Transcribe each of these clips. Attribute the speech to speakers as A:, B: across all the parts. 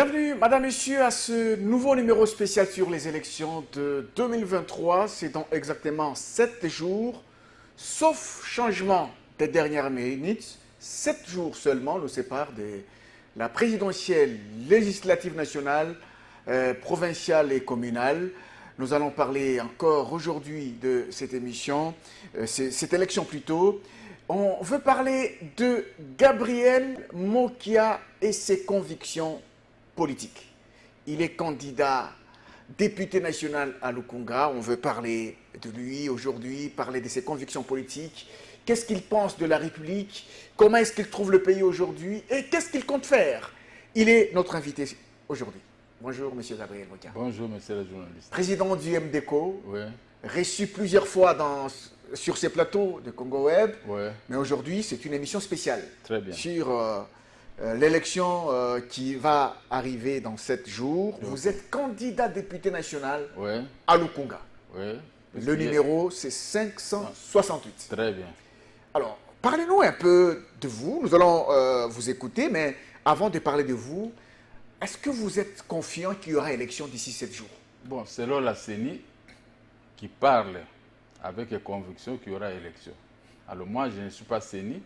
A: Bienvenue, Madame, Messieurs, à ce nouveau numéro spécial sur les élections de 2023. C'est dans exactement 7 jours, sauf changement des dernières minutes. 7 jours seulement nous séparent de la présidentielle, législative nationale, provinciale et communale. Nous allons parler encore aujourd'hui de cette émission, cette élection plutôt. On veut parler de Gabriel Mokia et ses convictions politiques. Il est candidat député national à Lukunga. On veut parler de lui aujourd'hui, parler de ses convictions politiques. Qu'est-ce qu'il pense de la République? Comment est-ce qu'il trouve le pays aujourd'hui? Et qu'est-ce qu'il compte faire? Il est notre invité aujourd'hui. Bonjour, monsieur Gabriel Mokia.
B: Bonjour, monsieur le journaliste.
A: Président du MDECO,
B: Oui.
A: Reçu plusieurs fois sur ces plateaux de Congo Web.
B: Oui.
A: Mais aujourd'hui, c'est une émission spéciale.
B: Très bien.
A: Sur l'élection qui va arriver dans 7 jours.
B: Oui.
A: Vous êtes candidat député national
B: Oui.
A: à Lukunga.
B: Oui.
A: Le numéro, c'est 568.
B: Très bien.
A: Alors, parlez-nous un peu de vous. Nous allons vous écouter, mais avant de parler de vous, est-ce que vous êtes confiant qu'il y aura élection d'ici 7 jours?
B: Bon, selon la CENI, qui parle avec conviction qu'il y aura élection. Alors moi, je ne suis pas CENI,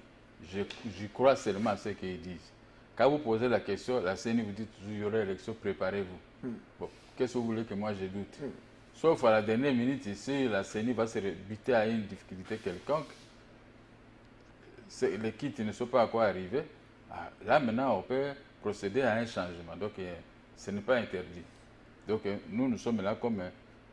B: je crois seulement à ce qu'ils disent. Quand vous posez la question, la CENI vous dit toujours qu'il y aura élection, préparez-vous. Bon, qu'est-ce que vous voulez que moi je doute? Sauf à la dernière minute, ici, la CENI va se buter à une difficulté quelconque. Les kits ne sont pas à quoi arriver. Là, maintenant, on peut procéder à un changement. Donc, ce n'est pas interdit. Donc, nous sommes là comme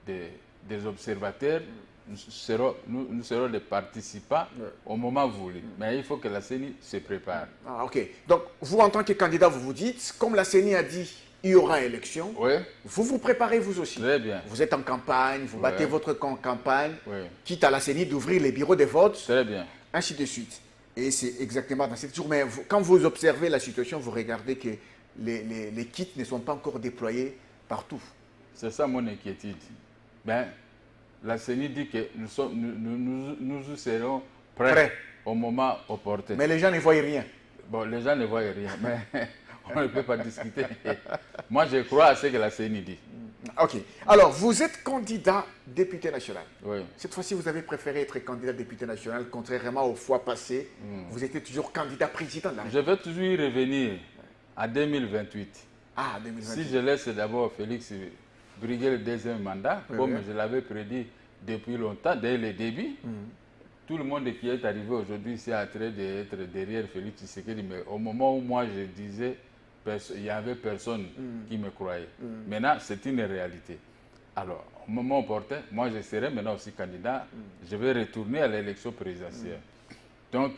B: des observateurs. Nous serons des participants au moment voulu. Mais il faut que la CENI se prépare.
A: Ah, ok. Donc, vous, en tant que candidat, vous vous dites, comme la CENI a dit, il y aura élection.
B: Oui.
A: Vous vous préparez vous aussi.
B: Très bien.
A: Vous êtes en campagne, vous battez votre camp en campagne, quitte à la CENI d'ouvrir les bureaux de vote,
B: Très bien.
A: ainsi de suite. Et c'est exactement dans cette jour. Mais quand vous observez la situation, vous regardez que les kits ne sont pas encore déployés partout.
B: C'est ça mon inquiétude. Ben, la CENI dit que nous serons prêts au moment opportun.
A: Mais les gens ne voient rien.
B: Bon, les gens ne voient rien, mais on ne peut pas discuter. Moi, je crois à ce que la CENI dit.
A: Ok. Alors, vous êtes candidat député national.
B: Oui.
A: Cette fois-ci, vous avez préféré être candidat député national, contrairement aux fois passées. Vous étiez toujours candidat président de la République.
B: Je vais toujours y revenir à 2028.
A: Ah, 2028.
B: Si je laisse d'abord Félix briguer le deuxième mandat, comme je l'avais prédit depuis longtemps, dès le début, tout le monde qui est arrivé aujourd'hui ici a train d'être derrière Félix Tshisekedi. Mais au moment où moi je disais, il n'y avait personne qui me croyait. Maintenant, c'est une réalité. Alors, au moment opportun, moi je serai maintenant aussi candidat. Je vais retourner à l'élection présidentielle. Donc,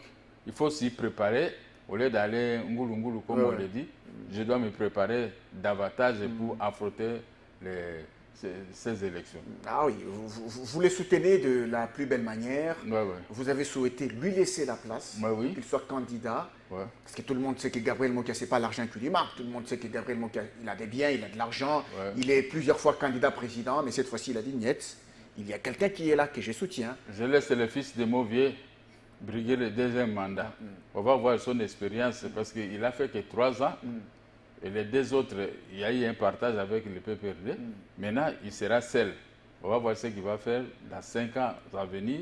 B: il faut s'y préparer. Au lieu d'aller ngoulou ngoulou, comme on le dit, je dois me préparer davantage pour affronter ces élections.
A: Ah oui, vous les soutenez de la plus belle manière. Vous avez souhaité lui laisser la place, qu'il soit candidat. Parce que tout le monde sait que Gabriel Mokia, ce n'est pas l'argent qui lui marque. Tout le monde sait que Gabriel Mokia, il a des biens, il a de l'argent. Il est plusieurs fois candidat président, mais cette fois-ci, il a dit niet. Il y a quelqu'un qui est là, que je soutiens.
B: Je laisse le fils de Mauvier briguer le deuxième mandat. On va voir son expérience, parce qu'il a fait que 3 ans. Et les 2 autres, il y a eu un partage avec le PPRD. Maintenant, il sera seul. On va voir ce qu'il va faire dans 5 ans à venir.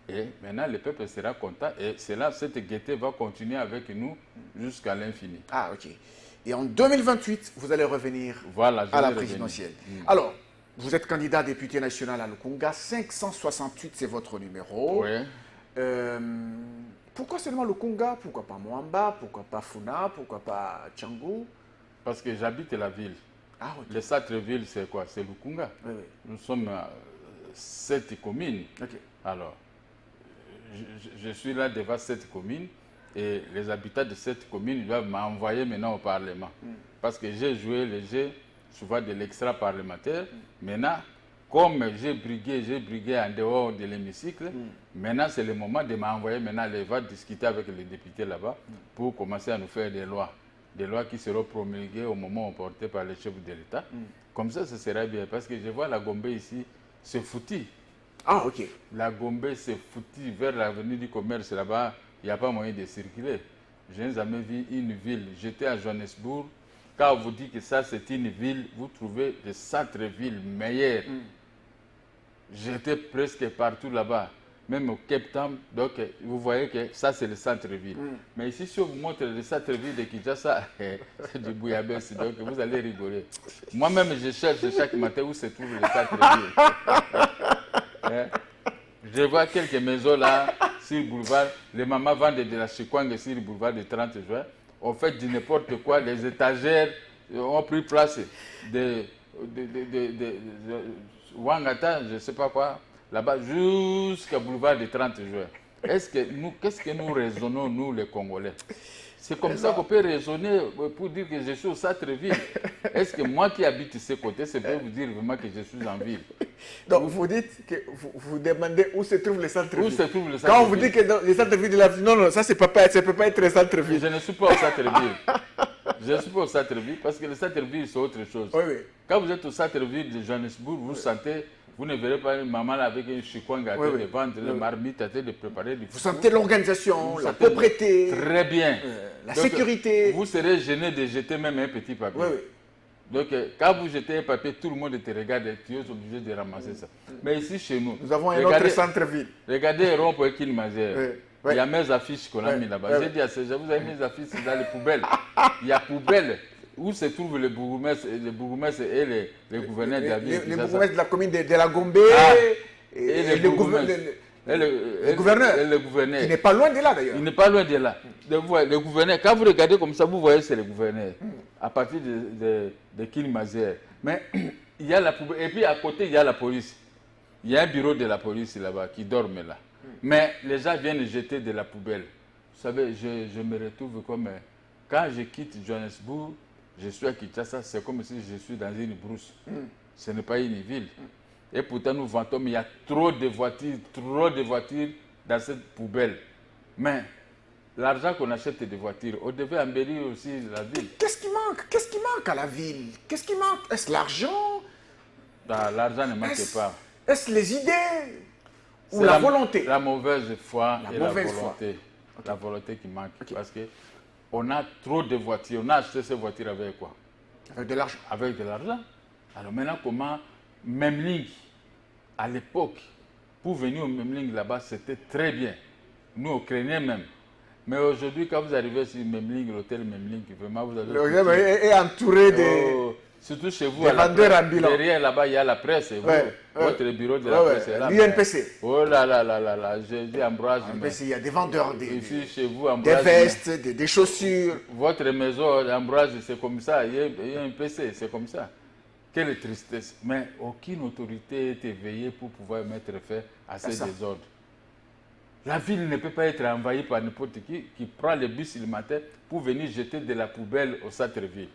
B: Et maintenant, le peuple sera content. Et cette gaieté va continuer avec nous jusqu'à l'infini.
A: Ah, ok. Et en 2028, vous allez revenir à la présidentielle. Alors, vous êtes candidat député national à Lukunga. 568, c'est votre numéro.
B: Oui.
A: Pourquoi seulement Lukunga? Pourquoi pas Moamba? Pourquoi pas Funa? Pourquoi pas Tchangou?
B: Parce que j'habite la ville.
A: Ah, okay.
B: Le centre-ville, c'est quoi? C'est Lukunga. Nous sommes 7 communes. Alors, je suis là devant 7 communes et les habitants de cette commune doivent m'envoyer maintenant au Parlement. Parce que j'ai joué le jeu souvent de l'extra-parlementaire. Maintenant, comme j'ai brigué en dehors de l'hémicycle, maintenant c'est le moment de m'envoyer, maintenant les va discuter avec les députés là-bas pour commencer à nous faire des lois qui seront promulguées au moment opportun par les chefs de l'État. Comme ça, ce sera bien, parce que je vois la Gombe ici, c'est foutu.
A: Ah, ok.
B: La Gombe, c'est foutu vers l'avenue du commerce là-bas, il n'y a pas moyen de circuler. Je n'ai jamais vu une ville. J'étais à Johannesburg, quand on vous dit que ça c'est une ville, vous trouvez des centres-villes meilleurs. J'étais presque partout là-bas, même au Cape Town, donc vous voyez que ça c'est le centre-ville. Mais ici, si on vous montre le centre-ville de Kinshasa, c'est du bouillabaisse, donc vous allez rigoler. Moi-même, je cherche chaque matin où se trouve le centre-ville. Je vois quelques maisons là, sur le boulevard. Les mamans vendent de la chikwang sur le boulevard du 30 juin. On fait du n'importe quoi. Les étagères ont pris place de Wangata, je ne sais pas quoi, là-bas, jusqu'au boulevard du 30 juin. Qu'est-ce que nous raisonnons, nous les Congolais? C'est comme ça qu'on peut raisonner pour dire que je suis au centre-ville. Est-ce que moi qui habite de ce côté, c'est pour vous dire vraiment que je suis en ville?
A: Donc vous dites que vous demandez où se trouve le centre-ville.
B: Où se trouve le centre-ville?
A: Quand on vous dit que dans le centre-ville de la ville, non, non, ça ne peut pas être le centre-ville.
B: Je ne suis pas au centre-ville. Je ne suis pas au centre-ville parce que le centre-ville, c'est autre chose.
A: Oui, oui.
B: Quand vous êtes au centre-ville de Johannesburg, vous sentez, vous ne verrez pas une maman là avec un chikwang à tête de vendre, une marmite à tête de préparer du
A: Vous sentez l'organisation, la propreté.
B: Très bien.
A: La
B: donc,
A: sécurité.
B: Vous serez gêné de jeter même un petit papier.
A: Oui, oui.
B: Donc, quand vous jetez un papier, tout le monde te regarde et tu es obligé de ramasser ça. Mais ici, chez nous,
A: nous avons un autre centre-ville.
B: Regardez rond-point Kinmazer.
A: Oui.
B: Il y a mes affiches qu'on a mis là-bas. J'ai dit à ces gens, vous avez mis mes affiches dans les poubelles. Il y a poubelles où se trouvent les bourgmestres et les gouverneurs de la ville.
A: Les bourgmestres de la commune de la Gombe
B: et le
A: gouverneur. Il n'est pas loin de là d'ailleurs.
B: Il n'est pas loin de là. Le gouverneur, quand vous regardez comme ça, vous voyez c'est le gouverneur. À partir de Kinmazer. Mais il y a la poubelle. Et puis à côté, il y a la police. Il y a un bureau de la police là-bas qui dorme là. Mais les gens viennent jeter de la poubelle. Vous savez, je me retrouve comme... Quand je quitte Johannesburg, je suis à Kinshasa, c'est comme si je suis dans une brousse. Ce n'est pas une ville. Et pourtant, nous vantons, mais il y a trop de voitures dans cette poubelle. Mais l'argent qu'on achète des voitures, on devait embellir aussi la ville.
A: Qu'est-ce qui manque? Qu'est-ce qui manque à la ville? Qu'est-ce qui manque? Est-ce l'argent?
B: L'argent ne manque pas.
A: Est-ce les idées? Ou la volonté?
B: La mauvaise foi et la volonté.
A: Okay.
B: La volonté qui manque. Okay. Parce qu'on a trop de voitures. On a acheté ces voitures avec quoi?
A: Avec de l'argent.
B: Avec de l'argent. Alors maintenant, comment Memling, à l'époque, pour venir au Memling là-bas, c'était très bien. Nous, on craignait même. Mais aujourd'hui, quand vous arrivez sur Memling, l'hôtel Memling, vraiment, vous avez...
A: L'hôtel est entouré de...
B: Surtout chez vous,
A: derrière
B: là-bas, il y a la presse. Votre bureau de la presse est là.
A: L'UNPC.
B: Oh là là là là là, j'ai dit Ambroise.
A: Il y a des vendeurs,
B: ici, chez vous, Ambroise,
A: des vestes, des chaussures.
B: Votre maison, Ambroise, c'est comme ça. Il y a un PC, c'est comme ça. Quelle tristesse. Mais aucune autorité est éveillée pour pouvoir mettre fin à ces désordres. La ville ne peut pas être envahie par n'importe qui prend le bus le matin pour venir jeter de la poubelle au centre-ville.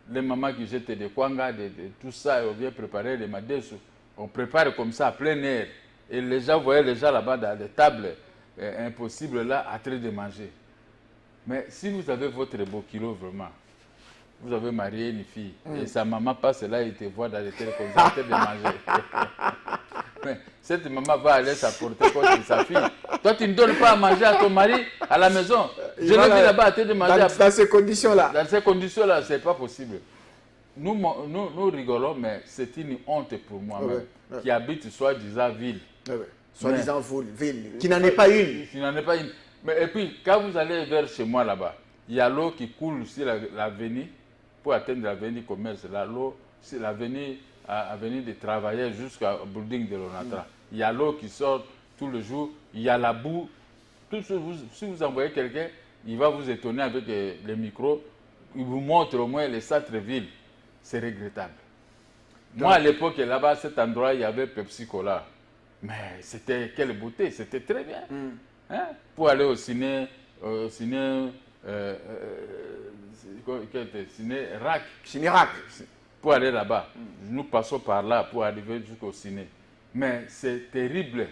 B: Les mamans qui jettent des kwanga, tout ça, on vient préparer les madessu. On prépare comme ça à plein air. Et les gens, voyaient les gens là-bas dans des tables impossibles là, en train de manger. Mais si vous avez votre beau kilo vraiment, vous avez marié une fille, et sa maman passe là et te voit dans les télécommunications en train de manger. Mais cette maman va aller s'apporter contre sa fille. Toi, tu ne donnes pas à manger à ton mari à la maison. Je l'ai vu là-bas à te demander.
A: Dans ces conditions-là.
B: Dans ces conditions-là, ce n'est pas possible. Nous rigolons, mais c'est une honte pour moi-même, qui habite soi-disant ville.
A: Soi-disant ville, qui n'en est pas une.
B: Qui n'en est pas une. Mais, et puis, quand vous allez vers chez moi là-bas, il y a l'eau qui coule sur l'avenue, pour atteindre l'avenue commerce. L'eau, c'est l'avenue des travailleurs jusqu'au building de l'ONATRA. Il y a l'eau qui sort tout le jour, il y a la boue. Si vous envoyez quelqu'un, il va vous étonner avec les micros, il vous montre au moins les centres-villes. C'est regrettable. Moi, à l'époque, là-bas, à cet endroit, il y avait Pepsi Cola. Mais c'était quelle beauté, c'était très bien. Hein? Pour aller au ciné
A: Cinérac.
B: Pour aller là-bas. Nous passons par là pour arriver jusqu'au ciné. Mais c'est terrible.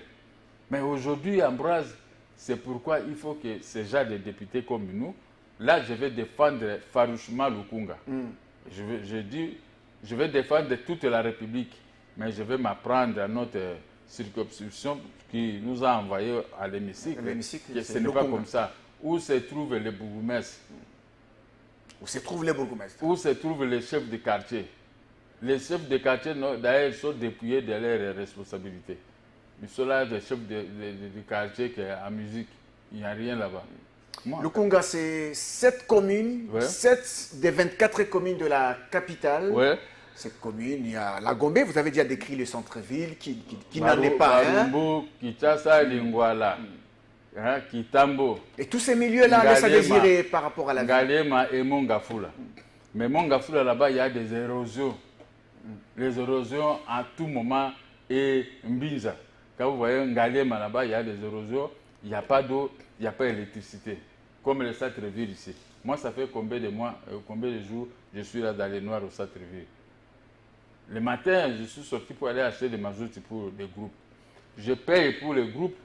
B: Mais aujourd'hui, Ambroise, c'est pourquoi il faut que ces gens de députés comme nous, là, je vais défendre farouchement Lukunga. Je vais défendre toute la République, mais je vais m'apprendre à notre circonscription qui nous a envoyés à l'hémicycle. Ce n'est pas comme ça. Où se trouvent les bourgmestres?
A: Où se trouvent les bourgmestres?
B: Où se trouvent les chefs de quartier. Les chefs de quartier, d'ailleurs, sont dépouillés de leurs responsabilités. Ils sont là, des chefs de quartier qui est en musique. Il n'y a rien là-bas.
A: Le Conga, c'est 7 communes, 7 des 24 communes de la capitale.
B: Ouais.
A: Cette commune, il y a la Gombe, vous avez déjà décrit le centre-ville qui n'en est pas un.
B: Barumbu, Kinshasa, Lingwala, Kitambo.
A: Et tous ces milieux-là laissent à désirer par rapport à la ville.
B: Ngalema et Mongafula. Mais Mongafula, là-bas, il y a des érosions. Les érosions à tout moment et Mbinza. Quand vous voyez Ngalema là-bas, il y a des érosions, il n'y a pas d'eau, il n'y a pas d'électricité. Comme le centre-ville ici. Moi, ça fait combien de mois, combien de jours je suis là dans les Noirs au centre-ville. Le matin, je suis sorti pour aller acheter des mazout pour les groupes. Je paye pour les groupes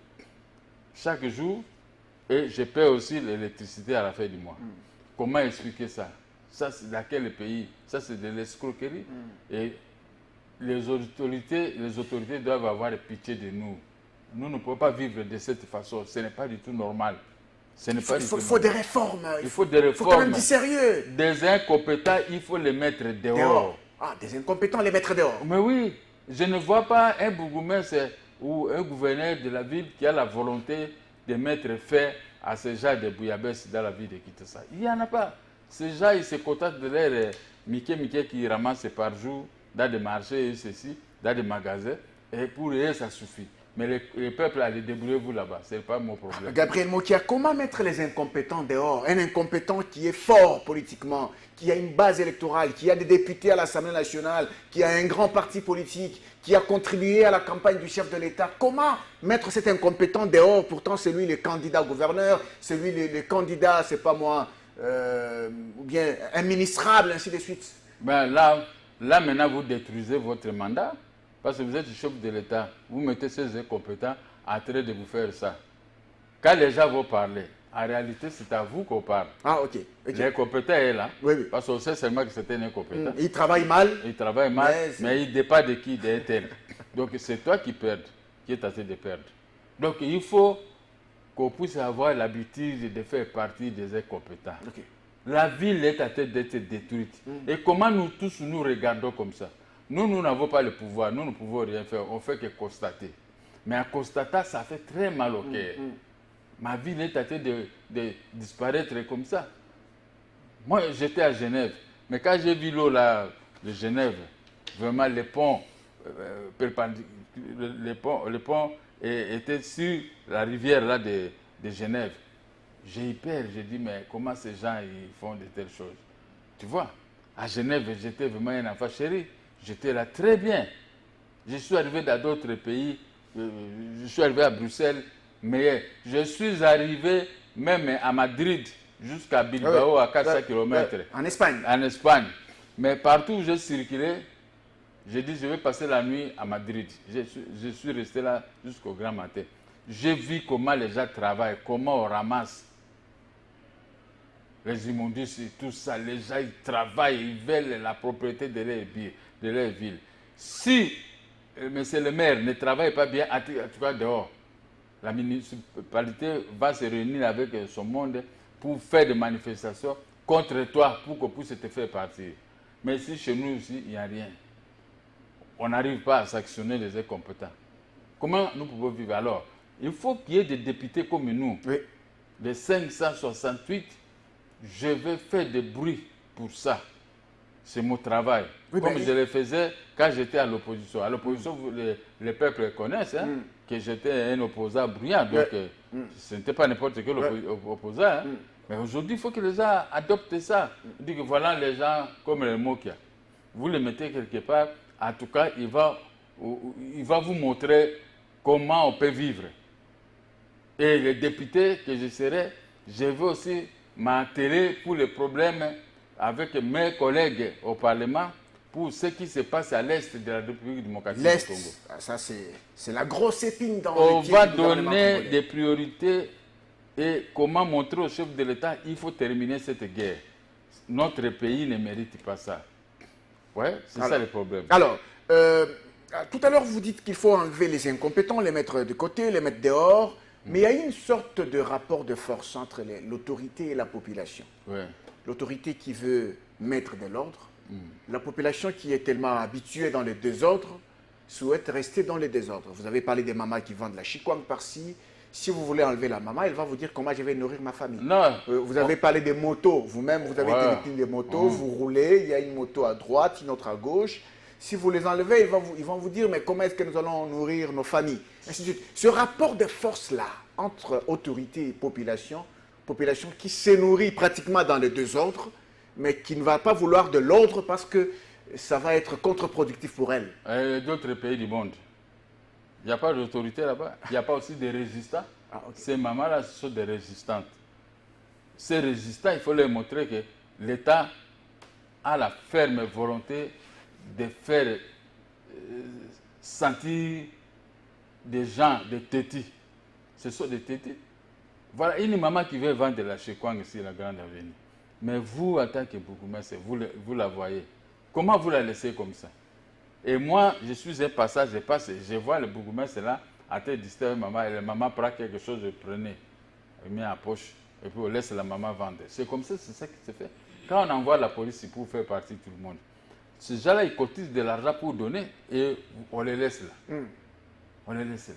B: chaque jour et je paye aussi l'électricité à la fin du mois. Comment expliquer ça? Ça, c'est dans quel pays? Ça, c'est de l'escroquerie. Et les autorités doivent avoir pitié de nous. Nous ne pouvons pas vivre de cette façon. Ce n'est pas du tout normal.
A: Il faut des réformes.
B: Il faut des réformes.
A: Il faut quand même du sérieux.
B: Des incompétents, il faut les mettre dehors.
A: Ah, des incompétents, les mettre dehors.
B: Mais oui, je ne vois pas un bourgmestre ou un gouverneur de la ville qui a la volonté de mettre fin à ce genre de bouillabaisse dans la ville de Kinshasa. Il n'y en a pas. Ces gens, ils se contentent de leur Mickey qui ramassent par jour dans des marchés et ceci, dans des magasins. Et pour eux, ça suffit. Mais les peuples, allez, débrouillez-vous là-bas. Ce n'est pas mon problème.
A: Gabriel Mokia, comment mettre les incompétents dehors? Un incompétent qui est fort politiquement, qui a une base électorale, qui a des députés à l'Assemblée nationale, qui a un grand parti politique, qui a contribué à la campagne du chef de l'État. Comment mettre cet incompétent dehors? Pourtant, c'est lui le candidat gouverneur, c'est lui le candidat, c'est pas moi, ou bien un ministrable, ainsi de suite.
B: Ben là, maintenant, vous détruisez votre mandat. Parce que vous êtes chef de l'État, vous mettez ces incompétents en train de vous faire ça. Quand les gens vont parler, en réalité, c'est à vous qu'on parle.
A: Ah, ok.
B: L'incompétent est là,
A: oui, oui.
B: Parce qu'on sait seulement que c'est un incompétent.
A: Il travaille mal.
B: Il travaille mal, mais il dépend de qui? D'un tel. Donc c'est toi qui perds, qui est en train de perdre. Donc il faut qu'on puisse avoir l'habitude de faire partie des incompétents.
A: Okay.
B: La ville est en train d'être détruite. Et comment nous tous nous regardons comme ça? Nous n'avons pas le pouvoir, nous ne pouvons rien faire, on ne fait que constater. Mais en constatant, ça fait très mal au cœur. Ma ville est en train de disparaître comme ça. Moi, j'étais à Genève, mais quand j'ai vu l'eau là de Genève, vraiment le pont était sur la rivière là de Genève. J'ai eu peur, j'ai dit, mais comment ces gens ils font de telles choses? Tu vois, à Genève, j'étais vraiment un enfant chéri. J'étais là très bien. Je suis arrivé dans d'autres pays. Je suis arrivé à Bruxelles. Mais je suis arrivé même à Madrid, jusqu'à Bilbao, à 400 km.
A: En Espagne.
B: En Espagne. Mais partout où j'ai circulé, j'ai dit je vais passer la nuit à Madrid. Je suis resté là jusqu'au grand matin. J'ai vu comment les gens travaillent, comment on ramasse les immondices et tout ça. Les gens ils travaillent, ils veulent la propriété de leur ville. Si monsieur le maire ne travaille pas bien, en tout cas dehors, la municipalité va se réunir avec son monde pour faire des manifestations contre toi, pour qu'on puisse te faire partir. Mais si chez nous aussi, il n'y a rien, on n'arrive pas à sanctionner les incompétents. Comment nous pouvons vivre alors? Il faut qu'il y ait des députés comme nous.
A: Oui.
B: Les 568, je vais faire des bruits pour ça. C'est mon travail. Oui, comme je le faisais quand j'étais à l'opposition. À l'opposition, les peuples connaissent que j'étais un opposant bruyant. Donc, ce n'était pas n'importe quel opposant. Hein. Mais aujourd'hui, il faut que les gens adoptent ça. On dit que voilà les gens comme le Mokia. Vous les mettez quelque part. En tout cas, il va vous montrer comment on peut vivre. Et les députés que je serai, je vais aussi m'atteler pour les problèmes avec mes collègues au Parlement pour ce qui se passe à l'est de la République démocratique du Congo.
A: Ça, c'est la grosse épine dans
B: on
A: le pied
B: va
A: du gouvernement
B: donner
A: congolais.
B: des priorités et comment montrer au chef de l'État il faut terminer cette guerre. Notre pays ne mérite pas ça. Ouais, c'est ça le problème.
A: Alors, tout à l'heure, vous dites qu'il faut enlever les incompétents, les mettre de côté, les mettre dehors. Mais il y a une sorte de rapport de force entre l'autorité et la population.
B: Ouais.
A: l'autorité qui veut mettre de l'ordre, la population qui est tellement habituée dans les désordres souhaite rester dans les désordres. Vous avez parlé des mamas qui vendent la chikwang par-ci. Si vous voulez enlever la maman, elle va vous dire comment je vais nourrir ma famille.
B: Non.
A: Vous avez parlé des motos. Vous-même, vous avez été victime des motos. Vous roulez, il y a une moto à droite, une autre à gauche. Si vous les enlevez, ils vont vous dire, mais comment est-ce que nous allons nourrir nos familles? Ainsi de suite. Ce rapport de force-là, entre autorité et population qui se nourrit pratiquement dans les deux ordres, mais qui ne va pas vouloir de l'ordre parce que ça va être contre-productif pour elle.
B: D'autres pays du monde, il n'y a pas d'autorité là-bas. Il n'y a pas aussi des résistants. Ces mamans-là sont des résistantes. Ces résistants, il faut leur montrer que l'État a la ferme volonté de faire sentir des gens, des tétis. Ce sont des tétis. Voilà une maman qui veut vendre de la chikwang ici, la Grande Avenue. Mais vous, en tant que bourgmestre, vous la voyez. Comment vous la laissez comme ça? Et moi, je suis un passage, je passe, je vois le bourgmestre là, en train de distraire maman, et la maman prend quelque chose, je prenais, je mets en poche, et puis on laisse la maman vendre. C'est comme ça, c'est ça qui se fait. Quand on envoie la police, c'est pour faire partie tout le monde. Ces gens-là, ils cotisent de l'argent pour donner, et on les laisse là. On les laisse là.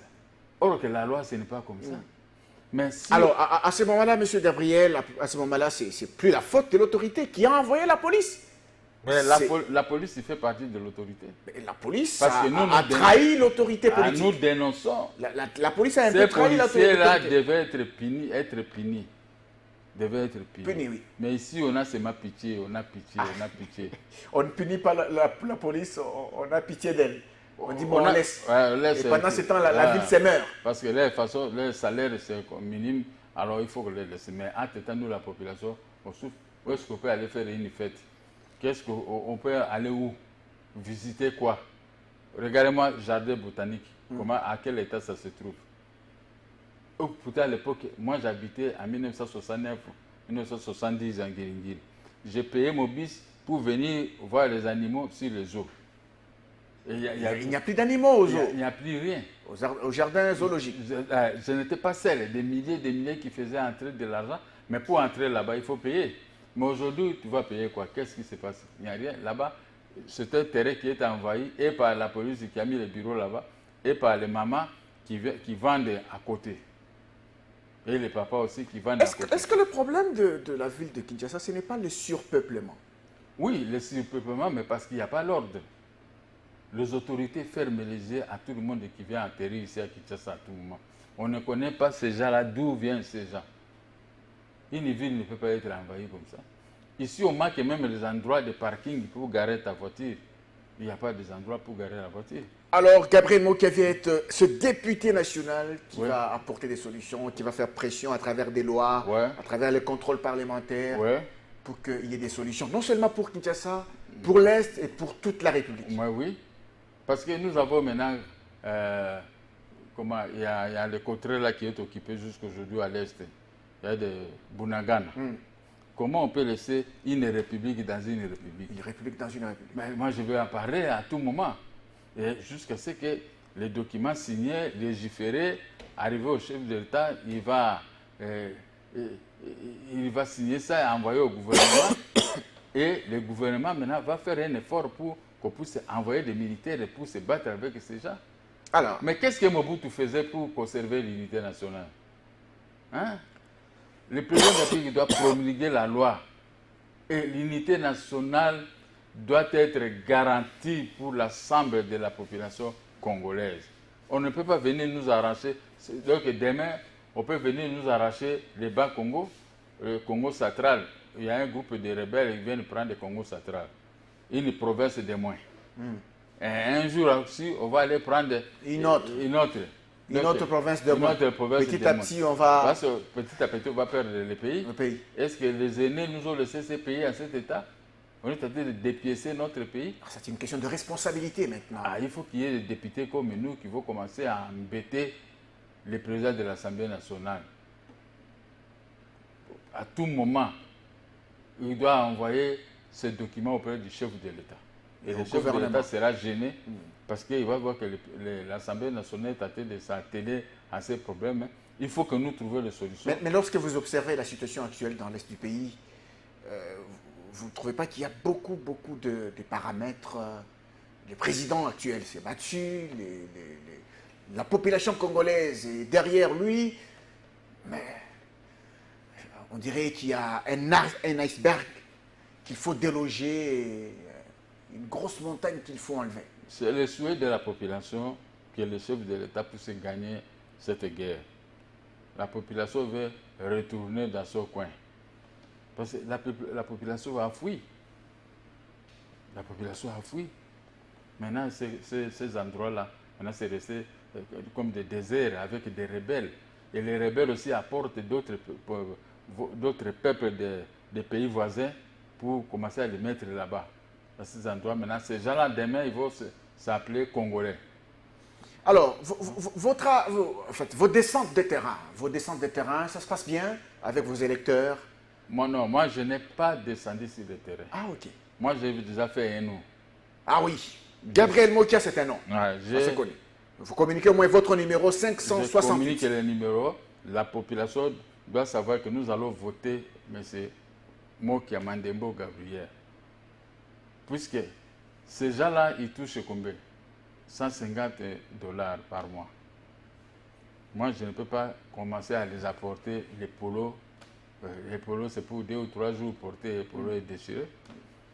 B: Or que la loi, ce n'est pas comme ça. Mais si
A: alors, à ce moment-là, M. Gabriel, à ce moment-là, c'est plus la faute de l'autorité qui a envoyé la police.
B: Mais la police, il fait partie de l'autorité.
A: La police
B: Parce que nous,
A: a trahi l'autorité politique.
B: Nous dénonçons.
A: La police a un peu trahi l'autorité.
B: Ces policiers-là devaient être punis. Devaient être punis.
A: Punis, oui.
B: Mais ici, on a seulement pitié, on a pitié, on a pitié.
A: On ne punit pas la police, on a pitié d'elle. On dit, bon, on laisse. Et pendant ce temps, la ville se meurt.
B: Parce que de toute façon, leur salaire, c'est minime, alors il faut que les laisser. Mais entre-temps, nous, la population, on souffre. Où est-ce qu'on peut aller faire une fête? Qu'est-ce qu'on peut aller où? Visiter quoi? Regardez-moi, jardin botanique. Comment, à quel état ça se trouve? Pourtant, à l'époque, moi j'habitais en 1969, 1970 en Guéringui. J'ai payé mon bus pour venir voir les animaux sur les eaux.
A: Il n'y a plus d'animaux aux eaux.
B: Il n'y a plus rien.
A: Au jardin zoologique.
B: Je n'étais pas seul. Des milliers qui faisaient entrer de l'argent. Mais pour entrer là-bas, il faut payer. Mais aujourd'hui, tu vas payer quoi? Qu'est-ce qui se passe? Il n'y a rien. Là-bas, c'est un terrain qui est envahi et par la police qui a mis les bureaux là-bas et par les mamans qui vendent à côté. Et les papas aussi qui vendent à côté.
A: Est-ce que le problème de la ville de Kinshasa, ce n'est pas le surpeuplement?
B: Oui, le surpeuplement, mais parce qu'il n'y a pas l'ordre. Les autorités ferment les yeux à tout le monde qui vient atterrir ici à Kinshasa à tout moment. On ne connaît pas ces gens-là, d'où viennent ces gens. Une ville ne peut pas être envahie comme ça. Ici, on manque même les endroits de parking pour garer ta voiture. Il n'y a pas des endroits pour garer la voiture.
A: Alors, Gabriel Mokiaviet, ce député national qui va apporter des solutions, qui va faire pression à travers des lois, à travers les contrôles parlementaires, pour qu'il y ait des solutions, non seulement pour Kinshasa, pour l'Est et pour toute la République.
B: Oui, parce que nous avons maintenant, il y a le contrôle là qui est occupé jusqu'aujourd'hui à l'Est. Il y a des Bunagana. Comment on peut laisser une république dans une république?
A: Une république dans une république.
B: Mais moi, je vais en parler à tout moment. Et jusqu'à ce que les documents signés, légiférés, arrivés au chef de l'État, il va signer ça et envoyer au gouvernement. Et le gouvernement maintenant va faire un effort pour qu'on puisse envoyer des militaires pour se battre avec ces gens.
A: Alors,
B: mais qu'est-ce que Mobutu faisait pour conserver l'unité nationale? Hein? Le président de la République doit promulguer la loi. Et l'unité nationale doit être garantie pour l'ensemble de la population congolaise. On ne peut pas venir nous arracher. Donc demain, on peut venir nous arracher les Bas-Congo, le Congo central. Il y a un groupe de rebelles qui viennent prendre le Congo central. Une province de moins. Et un jour aussi, on va aller prendre une autre province de moins.
A: Petit à petit, on va...
B: Parce que petit à petit, on va perdre le pays. Est-ce que les aînés nous ont laissé ces pays à cet état? On est en train de dépiécer notre pays.
A: C'est une question de responsabilité maintenant.
B: Il faut qu'il y ait des députés comme nous qui vont commencer à embêter le président de l'Assemblée nationale. À tout moment, il doit envoyer ce document auprès du chef de l'État. Et le chef de l'État sera gêné parce qu'il va voir que l'Assemblée nationale est en train de s'atteler à ces problèmes. Il faut que nous trouvions des solutions.
A: Mais lorsque vous observez la situation actuelle dans l'Est du pays, vous ne trouvez pas qu'il y a beaucoup de paramètres le président actuel s'est battu, la population congolaise est derrière lui, mais on dirait qu'il y a un iceberg qu'il faut déloger, une grosse montagne qu'il faut enlever.
B: C'est le souhait de la population que le chef de l'État puisse gagner cette guerre. La population veut retourner dans son coin. Parce que la population a fui. La population a fui. Maintenant, ces endroits-là, c'est resté comme des déserts avec des rebelles. Et les rebelles aussi apportent d'autres peuples des pays voisins pour commencer à les mettre là-bas. À ces endroits, maintenant, ces gens-là, demain, ils vont s'appeler Congolais.
A: Alors, vos descentes de terrain, ça se passe bien avec vos électeurs?
B: Moi, non. Moi, je n'ai pas descendu sur le terrain.
A: Ah, ok.
B: Moi, j'ai déjà fait un nom.
A: Ah oui. Gabriel Mokia, c'est un nom.
B: Ouais,
A: c'est connu. Vous communiquez au moins votre numéro 568.
B: Je communique le numéro. La population doit savoir que nous allons voter M. Mokia Mandembo Gabriel. Puisque ces gens-là, ils touchent combien? 150 $ par mois. Moi, je ne peux pas commencer à les apporter les polos. Les polos, c'est pour 2 ou 3 jours porter les polos et déchirer.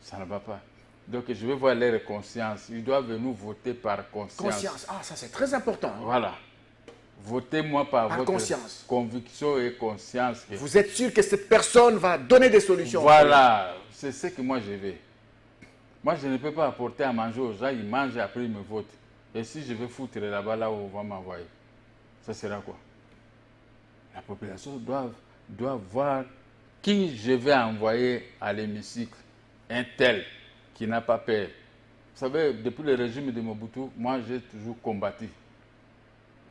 B: Ça ne va pas. Donc, je vais voir leur conscience. Ils doivent nous voter par conscience.
A: Conscience, ah, ça c'est très important.
B: Voilà. Votez-moi par votre
A: conscience.
B: Conviction et conscience.
A: Vous êtes sûr que cette personne va donner des solutions?
B: Voilà. C'est ce que moi je veux. Moi, je ne peux pas apporter à manger aux gens. Ils mangent et après ils me votent. Et si je vais foutre là-bas, là où on va m'envoyer, ça sera quoi? La population doit voir qui je vais envoyer à l'hémicycle. Un tel qui n'a pas peur. Vous savez, depuis le régime de Mobutu, moi j'ai toujours combattu.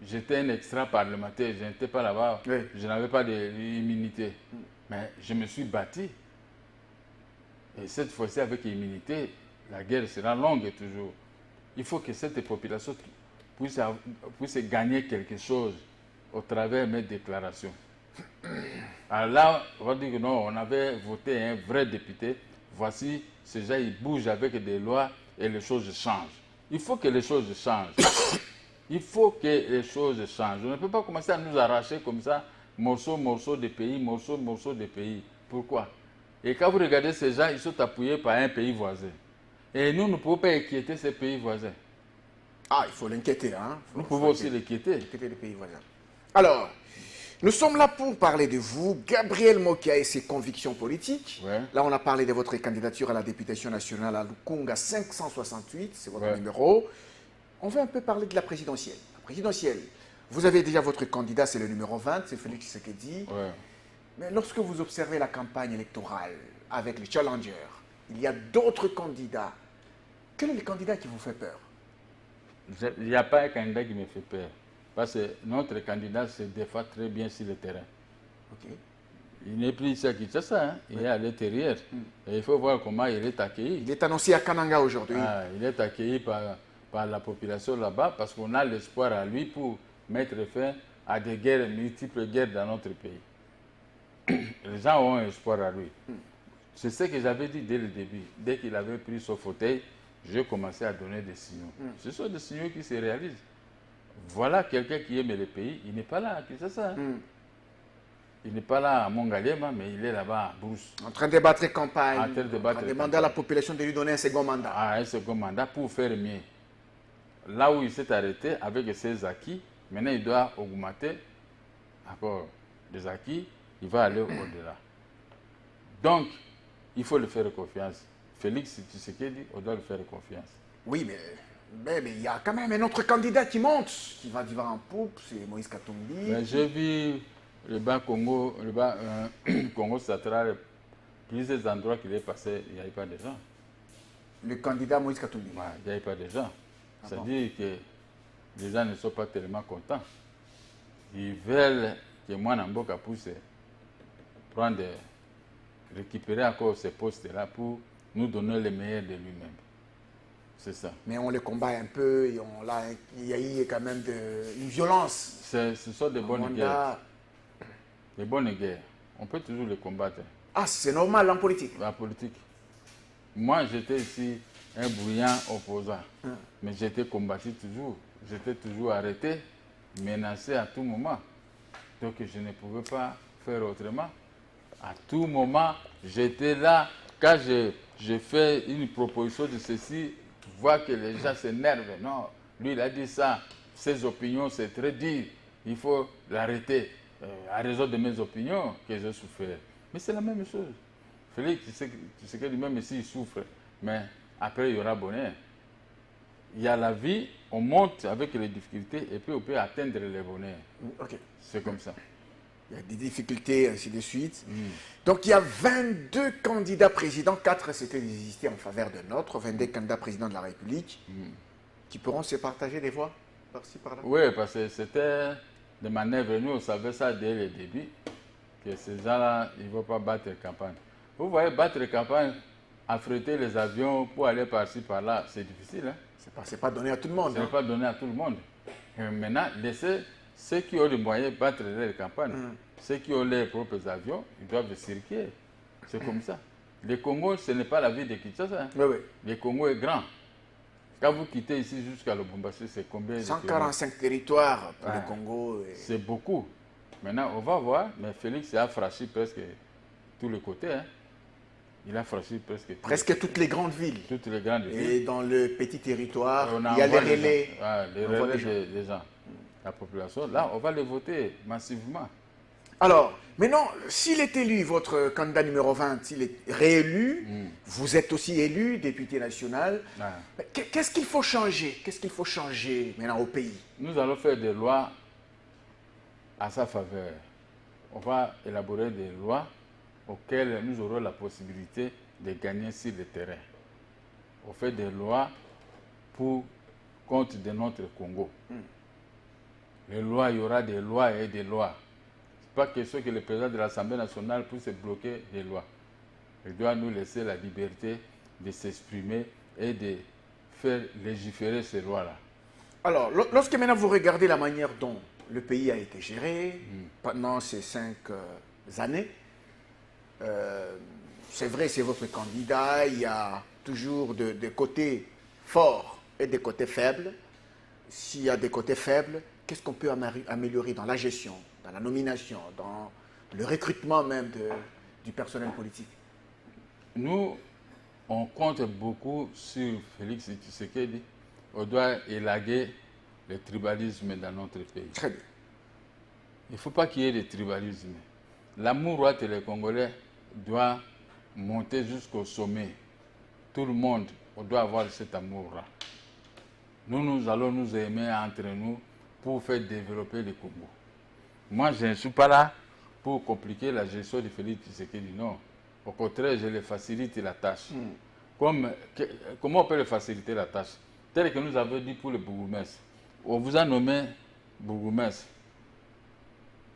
B: J'étais un extra parlementaire, je n'étais pas là-bas, oui. Je n'avais pas d'immunité. Mais je me suis battu. Et cette fois-ci, avec l'immunité, la guerre sera longue toujours. Il faut que cette population puisse gagner quelque chose au travers de mes déclarations. Alors là, on va dire que non, on avait voté un vrai député. Voici, ces gens, ils bougent avec des lois et les choses changent. Il faut que les choses changent. Il faut que les choses changent. On ne peut pas commencer à nous arracher comme ça, morceau de pays, morceau de pays. Pourquoi? Et quand vous regardez ces gens, ils sont appuyés par un pays voisin. Et nous ne pouvons pas inquiéter ces pays voisins.
A: Ah, il faut l'inquiéter, hein?
B: Nous pouvons aussi l'inquiéter.
A: Inquiéter les pays voisins. Alors, nous sommes là pour parler de vous, Gabriel Mokia et ses convictions politiques. Ouais. Là, on a parlé de votre candidature à la députation nationale à Lukunga 568, c'est votre numéro. On va un peu parler de la présidentielle. La présidentielle, vous avez déjà votre candidat, c'est le numéro 20, c'est Félix Tshisekedi. Ouais. Mais lorsque vous observez la campagne électorale avec les challengers, il y a d'autres candidats. Quel est le candidat qui vous fait peur?
B: Il n'y a pas un candidat qui me fait peur. Parce que notre candidat se défend très bien sur le terrain. Okay. Il n'est plus ici à Kinshasa, hein? Il est à l'intérieur. Et il faut voir comment il est accueilli.
A: Il est annoncé à Kananga aujourd'hui.
B: Ah, il est accueilli par la population là-bas parce qu'on a l'espoir à lui pour mettre fin à des guerres, multiples guerres dans notre pays. Les gens ont espoir à lui. C'est ce que j'avais dit dès le début. Dès qu'il avait pris son fauteuil, j'ai commencé à donner des signaux. Ce sont des signaux qui se réalisent. Voilà quelqu'un qui aime le pays. Il n'est pas là à Kinshasa. Il n'est pas là à Mongaliema, mais il est là-bas à Brousse.
A: En train de battre campagne.
B: En train de battre campagne.
A: Demander à la population de lui donner un second mandat.
B: Ah, un second mandat pour faire mieux. Là où il s'est arrêté avec ses acquis, maintenant il doit augmenter encore des acquis. Il va aller au-delà. Donc, il faut lui faire confiance. Félix Tshisekedi, on doit lui faire confiance.
A: Oui, mais il y a quand même un autre candidat qui monte, qui va du vent en poupe, c'est Moïse Katumbi.
B: J'ai vu le bas Congo, Congo central, plusieurs endroits qu'il est passé, il n'y avait pas de gens.
A: Le candidat Moïse Katumbi?
B: Ouais, il n'y avait pas de gens. Ah, ça dit que les gens ne sont pas tellement contents. Ils veulent que moi, Namboka puisse récupérer encore ces postes-là pour nous donner le meilleur de lui-même. C'est ça.
A: Mais on les combat un peu, et il y a eu quand même une violence.
B: Ce sont des bonnes guerres. Des bonnes guerres. On peut toujours les combattre.
A: Ah, c'est normal en politique.
B: La politique. Moi, j'étais ici un brillant opposant. Mais j'étais combattu toujours. J'étais toujours arrêté, menacé à tout moment. Donc je ne pouvais pas faire autrement. À tout moment, j'étais là. Quand je fais une proposition de ceci, tu vois que les gens s'énervent. Non, lui, il a dit ça. Ses opinions, c'est très dur. Il faut l'arrêter. À raison de mes opinions que je souffrais. Mais c'est la même chose. Félix, tu sais que lui-même ici, il souffre. Mais après, il y aura bonheur. Il y a la vie, on monte avec les difficultés et puis on peut atteindre le bonheur.
A: Okay.
B: C'est comme ça.
A: Il y a des difficultés, ainsi de suite. Donc il y a 22 candidats présidents, 4 s'étaient désistés en faveur de notre, 22 candidats présidents de la République, qui pourront se partager des voix par-ci, par-là.
B: Oui, parce que c'était des manœuvres. Nous, on savait ça dès le début, que ces gens-là, ils ne vont pas battre campagne. Vous voyez, battre campagne, affréter les avions pour aller par-ci, par-là, c'est difficile. Hein?
A: C'est pas donné à tout le monde.
B: Ce n'est pas donné à tout le monde. Et maintenant, laissez ceux qui ont les moyens de battre les campagnes. Ceux qui ont leurs propres avions, ils doivent circuler. C'est comme ça. Le Congo, ce n'est pas la ville de Kinshasa. Hein?
A: Oui, oui.
B: Le Congo est grand. Quand vous quittez ici jusqu'à Lubumbashi, c'est combien?
A: 145 territoires pour le Congo. Et...
B: C'est beaucoup. Maintenant, on va voir, mais Félix a franchi presque tous les côtés. Hein? Il a franchi
A: presque toutes les grandes villes.
B: Toutes les grandes villes.
A: Et dans le petit territoire, il y a les relais.
B: Les relais des gens. La population, là, on va les voter massivement.
A: Alors, maintenant, s'il est élu, votre candidat numéro 20, s'il est réélu, vous êtes aussi élu, député national. Qu'est-ce qu'il faut changer? Qu'est-ce qu'il faut changer maintenant au pays?
B: Nous allons faire des lois à sa faveur. On va élaborer des lois auxquelles nous aurons la possibilité de gagner sur le terrain. On fait des lois pour compte de notre Congo. Les lois, il y aura des lois et des lois. Ce n'est pas question que le président de l'Assemblée nationale puisse bloquer les lois. Il doit nous laisser la liberté de s'exprimer et de faire légiférer ces lois-là.
A: Alors, lorsque maintenant vous regardez la manière dont le pays a été géré pendant ces 5 années, c'est vrai, c'est votre candidat, il y a toujours des côtés forts et des côtés faibles. S'il y a des côtés faibles, qu'est-ce qu'on peut améliorer dans la gestion, dans la nomination, dans le recrutement même du personnel politique?
B: Nous, on compte beaucoup sur Félix Tshisekedi. On doit élaguer le tribalisme dans notre pays.
A: Très bien.
B: Il ne faut pas qu'il y ait de tribalisme. L'amour entre les Congolais doit monter jusqu'au sommet. Tout le monde, on doit avoir cet amour-là. Nous allons nous aimer entre nous pour faire développer le Congo. Moi, je ne suis pas là pour compliquer la gestion de Félix Tshisekedi. Non. Au contraire, je le facilite la tâche. Comment on peut le faciliter la tâche? Tel que nous avons dit pour le bourgmestre. On vous a nommé bourgmestre.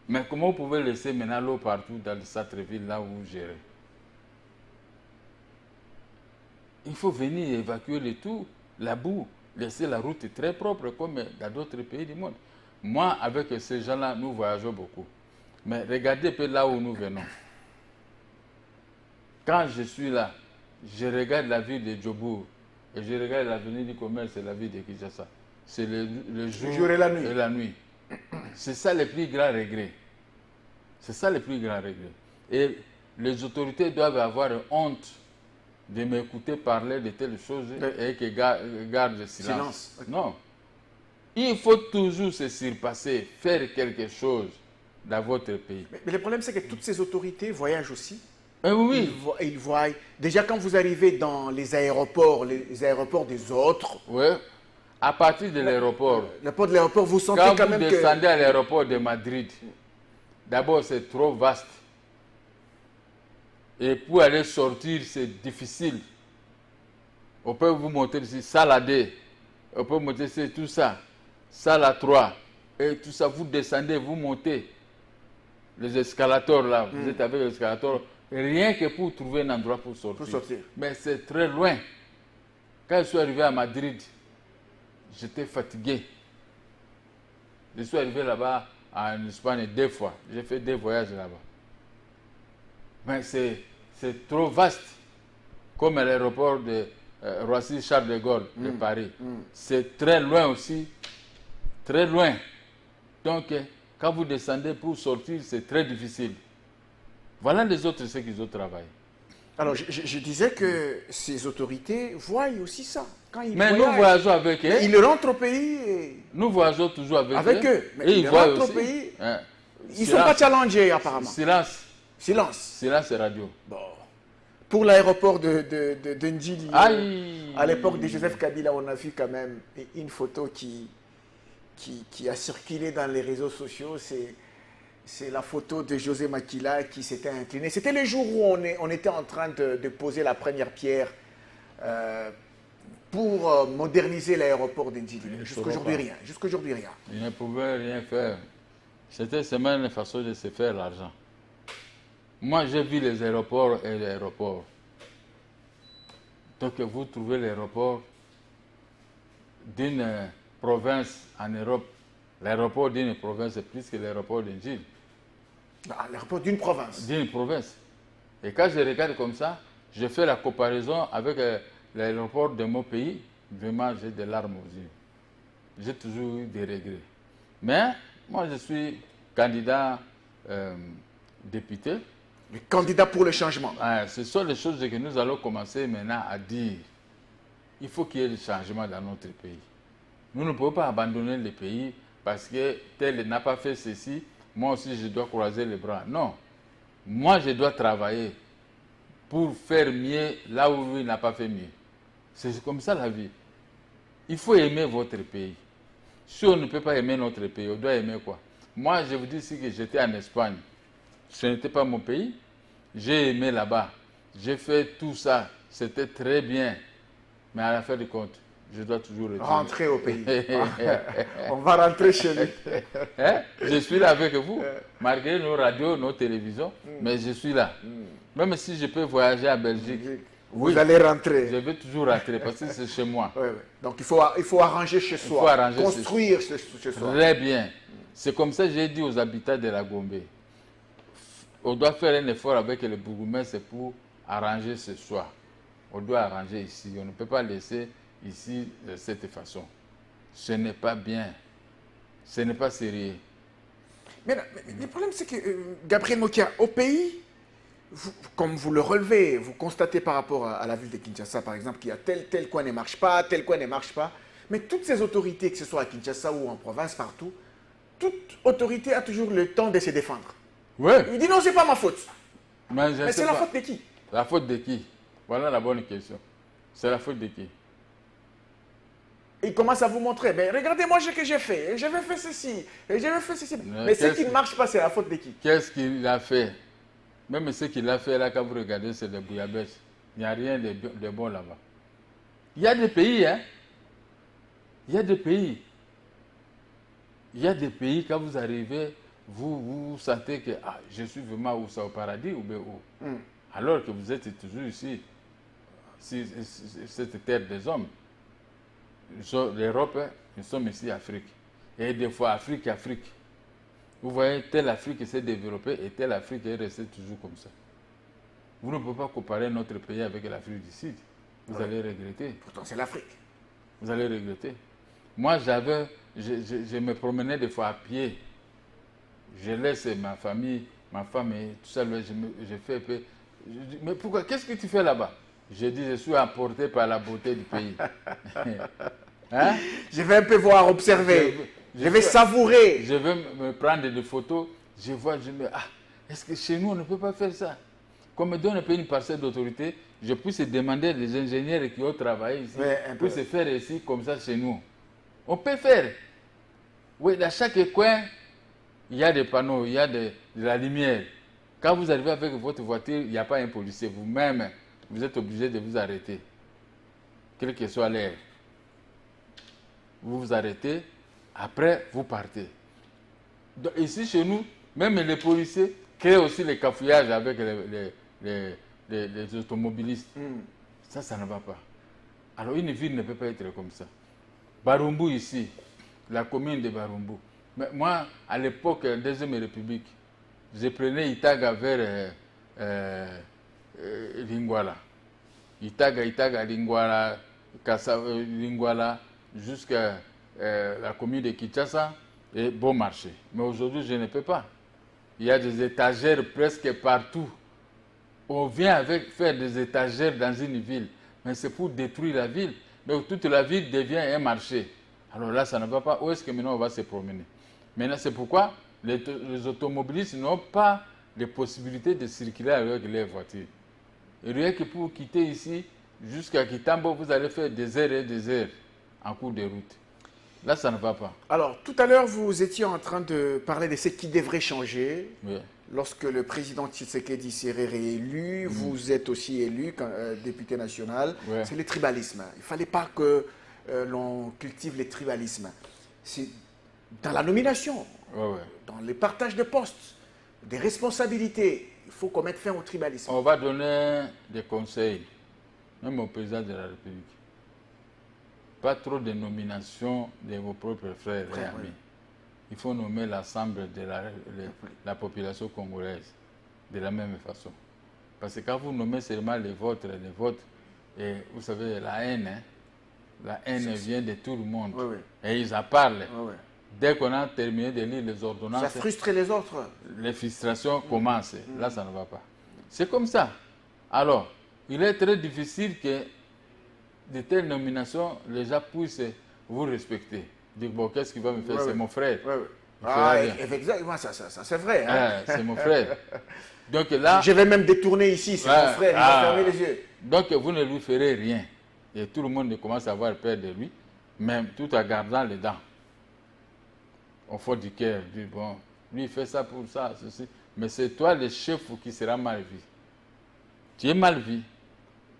B: Mais comment vous pouvez laisser maintenant l'eau partout dans le centre-ville, là où vous gérez? Il faut venir évacuer le tout, la boue, laisser la route très propre comme dans d'autres pays du monde. Moi, avec ces gens-là, nous voyageons beaucoup. Mais regardez un peu là où nous venons. Quand je suis là, je regarde la ville de Djobour et je regarde l'avenue du commerce et la ville de Kinshasa. C'est le jour
A: et la nuit.
B: Et la nuit. C'est ça le plus grand regret. C'est ça le plus grand regret. Et les autorités doivent avoir honte de m'écouter parler de telles choses et que gardent le silence. Non. Il faut toujours se surpasser, faire quelque chose dans votre pays.
A: Mais le problème, c'est que toutes ces autorités voyagent aussi.
B: Oui.
A: Ils voient. Déjà, quand vous arrivez dans les aéroports des autres.
B: Oui. À partir de l'aéroport.
A: L'aéroport de l'aéroport, vous sentez quand même que...
B: Quand vous descendez à l'aéroport de Madrid, d'abord, c'est trop vaste. Et pour aller sortir, c'est difficile. On peut vous montrer ici, salle 2. On peut monter ici, tout ça. Salle 3. Et tout ça, vous descendez, vous montez. Les escalators là, vous êtes avec les escalators. Rien que pour trouver un endroit pour sortir. Mais c'est très loin. Quand je suis arrivé à Madrid, j'étais fatigué. Je suis arrivé là-bas en Espagne 2 fois. J'ai fait 2 voyages là-bas. Mais c'est c'est trop vaste, comme l'aéroport de Roissy-Charles de Gaulle de Paris. C'est très loin aussi, très loin. Donc, quand vous descendez pour sortir, c'est très difficile. Voilà les autres, ceux qui ont travaillé.
A: Alors, je disais que ces autorités voient aussi ça. Quand ils
B: mais nous voyageons avec eux.
A: Ils rentrent au pays. Et...
B: Nous voyageons toujours avec
A: eux. Mais
B: et
A: ils rentrent au pays. Ils ne sont pas challengés, apparemment.
B: Silence.
A: Silence.
B: Silence radio.
A: Bon. Pour l'aéroport de Ndjili, à l'époque de Joseph Kabila, on a vu quand même une photo qui a circulé dans les réseaux sociaux. C'est la photo de José Makila qui s'était incliné. C'était le jour où on était en train de poser la première pierre pour moderniser l'aéroport d'Ndjili. Jusqu'aujourd'hui, rien. Jusqu'aujourd'hui, rien.
B: Il ne pouvait rien faire. C'était seulement une façon de se faire l'argent. Moi, j'ai vu les aéroports et les aéroports. Donc, vous trouvez l'aéroport d'une province en Europe. L'aéroport d'une province est plus que l'aéroport d'Ndjili.
A: L'aéroport d'une province.
B: D'une province. Et quand je regarde comme ça, je fais la comparaison avec l'aéroport de mon pays. Vraiment, j'ai des larmes aux yeux. J'ai toujours eu des regrets. Mais moi, je suis candidat député.
A: Le candidat pour le changement.
B: Ce sont les choses que nous allons commencer maintenant à dire. Il faut qu'il y ait du changement dans notre pays. Nous ne pouvons pas abandonner le pays parce que tel n'a pas fait ceci, moi aussi je dois croiser les bras. Non. Moi je dois travailler pour faire mieux là où il n'a pas fait mieux. C'est comme ça la vie. Il faut aimer votre pays. Si on ne peut pas aimer notre pays, on doit aimer quoi? Moi je vous dis ici que j'étais en Espagne. Ce n'était pas mon pays. J'ai aimé là-bas. J'ai fait tout ça. C'était très bien. Mais à la fin du compte, je dois toujours
A: rentrer au pays. On va rentrer chez lui.
B: Je suis là avec vous, malgré nos radios, nos télévisions, mais je suis là. Même si je peux voyager à Belgique,
A: vous allez rentrer.
B: Je vais toujours rentrer parce que c'est chez moi.
A: Donc il faut arranger chez soi, construire chez soi.
B: Très bien. C'est comme ça que j'ai dit aux habitants de la Gombe. On doit faire un effort avec le bourgmestre pour arranger ce soir. On doit arranger ici. On ne peut pas laisser ici de cette façon. Ce n'est pas bien. Ce n'est pas sérieux.
A: Mais le problème, c'est que, Gabriel Mokia, au pays, comme vous le relevez, vous constatez par rapport à la ville de Kinshasa, par exemple, qu'il y a tel coin ne marche pas, tel coin ne marche pas. Mais toutes ces autorités, que ce soit à Kinshasa ou en province, partout, toute autorité a toujours le temps de se défendre.
B: Oui.
A: Il dit non, c'est pas ma faute.
B: Mais
A: c'est la faute de qui?
B: La faute de qui? Voilà la bonne question. C'est la faute de qui?
A: Il commence à vous montrer. Mais regardez-moi ce que j'ai fait. J'avais fait ceci. J'avais fait ceci. Mais ce qui ne marche pas, c'est la faute de qui?
B: Qu'est-ce qu'il a fait? Même ce qu'il a fait là, quand vous regardez, c'est des bouillabaisse. Il n'y a rien de bon là-bas. Il y a des pays, hein? Il y a des pays. Il y a des pays, quand vous arrivez, vous sentez que je suis vraiment où ça, au paradis ou bien où? Alors que vous êtes toujours ici, cette terre des hommes. L'Europe, nous sommes ici Afrique. Et des fois, Afrique. Vous voyez, telle Afrique s'est développée et telle Afrique est restée toujours comme ça. Vous ne pouvez pas comparer notre pays avec l'Afrique du Sud. Vous allez regretter.
A: Pourtant, c'est l'Afrique.
B: Vous allez regretter. Moi, je me promenais des fois à pied. Je laisse ma famille, ma femme et tout ça, je fais un peu. Je dis, mais pourquoi? Qu'est-ce que tu fais là-bas? Je dis, je suis emporté par la beauté du pays. Hein?
A: Je vais un peu voir, observer. Je vais savourer.
B: Je vais me prendre des photos. Je vois, je me dis, est-ce que chez nous, on ne peut pas faire ça? Qu'on me donne un peu une parcelle d'autorité, je puisse demander des ingénieurs qui ont travaillé ici, pour se faire ici, comme ça, chez nous. On peut faire. Oui, dans chaque coin, il y a des panneaux, il y a de la lumière. Quand vous arrivez avec votre voiture, il n'y a pas un policier. Vous-même, vous êtes obligé de vous arrêter. Quelle que soit l'heure. Vous vous arrêtez, après, vous partez. Donc, ici, chez nous, même les policiers créent aussi les cafouillages avec les automobilistes. Ça ne va pas. Alors, une ville ne peut pas être comme ça. Barumbu, ici, la commune de Barumbu. Mais moi, à l'époque de la Deuxième République, je prenais Itaga vers Lingwala. Itaga, Lingwala, Lingwala, jusqu'à la commune de Kinshasa et bon marché. Mais aujourd'hui, je ne peux pas. Il y a des étagères presque partout. On vient faire des étagères dans une ville, mais c'est pour détruire la ville. Donc toute la ville devient un marché. Alors là, ça ne va pas. Où est-ce que maintenant on va se promener? Maintenant, c'est pourquoi les automobilistes n'ont pas de possibilité de circuler avec les voitures. Et rien que pour quitter ici, jusqu'à Kitambo, vous allez faire des heures et des heures en cours de route. Là, ça ne va pas.
A: Alors, tout à l'heure, vous étiez en train de parler de ce qui devrait changer.
B: Oui.
A: Lorsque le président Tshisekedi serait réélu, vous êtes aussi élu, député national.
B: Ouais.
A: C'est le tribalisme. Il ne fallait pas que l'on cultive le tribalisme. C'est dans la nomination, dans les partages de postes, des responsabilités. Il faut qu'on mette fin au tribalisme.
B: On va donner des conseils, même au président de la République. Pas trop de nominations de vos propres frères et amis. Oui. Il faut nommer l'ensemble de la population congolaise de la même façon. Parce que quand vous nommez seulement les vôtres, et vous savez, la haine, la haine vient de tout le monde. Oui, oui. Et ils en parlent. Oui, oui. Dès qu'on a terminé de lire les ordonnances,
A: ça frustre les autres.
B: Les frustrations commencent. Là, ça ne va pas. C'est comme ça. Alors, il est très difficile que de telles nominations, les gens puissent vous respecter. Dire, bon, qu'est-ce qu'il va me faire? C'est mon frère.
A: Exactement, ça c'est vrai. Hein?
B: C'est mon frère. Donc là,
A: je vais même détourner ici, c'est mon frère, il va fermer les yeux.
B: Donc vous ne lui ferez rien. Et tout le monde commence à avoir peur de lui, même tout en gardant les dents. Au fond du cœur, dit, bon, lui il fait ça pour ça, ceci. Mais c'est toi le chef qui sera mal vu. Tu es mal vu.